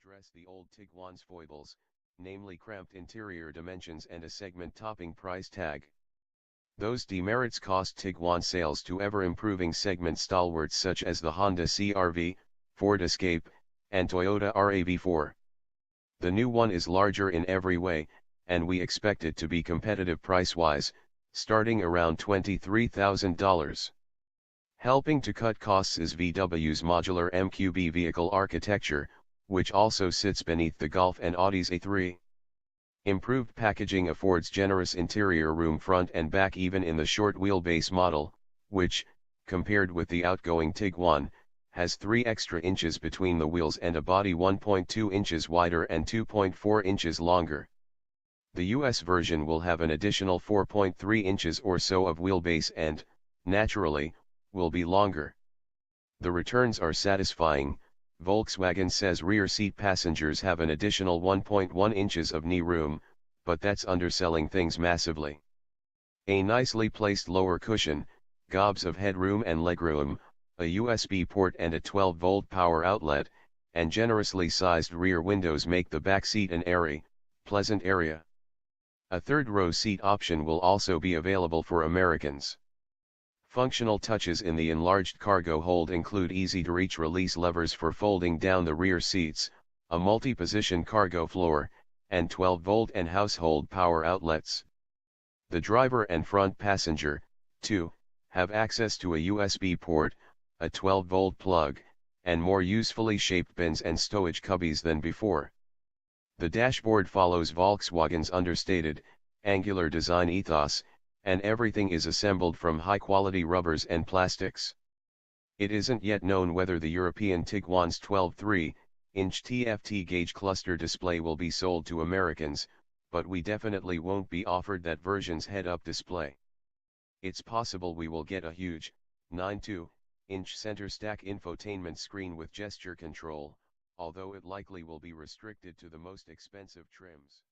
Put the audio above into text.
address the old Tiguan's foibles, namely cramped interior dimensions and a segment-topping price tag. Those demerits cost Tiguan sales to ever-improving segment stalwarts such as the Honda CR-V, Ford Escape, and Toyota RAV4. The new one is larger in every way, and we expect it to be competitive price-wise, starting around $23,000. Helping to cut costs is VW's modular MQB vehicle architecture, which also sits beneath the Golf and Audi's A3. Improved packaging affords generous interior room front and back even in the short wheelbase model, which, compared with the outgoing Tiguan, has 3 extra inches between the wheels and a body 1.2 inches wider and 2.4 inches longer. The US version will have an additional 4.3 inches or so of wheelbase and, naturally, will be longer. The returns are satisfying. Volkswagen says rear seat passengers have an additional 1.1 inches of knee room, but that's underselling things massively. A nicely placed lower cushion, gobs of headroom and legroom, a USB port and a 12-volt power outlet, and generously sized rear windows make the back seat an airy, pleasant area. A third-row seat option will also be available for Americans. Functional touches in the enlarged cargo hold include easy-to-reach release levers for folding down the rear seats, a multi-position cargo floor, and 12-volt and household power outlets. The driver and front passenger, too, have access to a USB port, a 12-volt plug, and more usefully shaped bins and stowage cubbies than before. The dashboard follows Volkswagen's understated, angular design ethos, and everything is assembled from high-quality rubbers and plastics. It isn't yet known whether the European Tiguan's 12.3-inch TFT gauge cluster display will be sold to Americans, but we definitely won't be offered that version's head-up display. It's possible we will get a huge, 9.2-inch center stack infotainment screen with gesture control, although it likely will be restricted to the most expensive trims.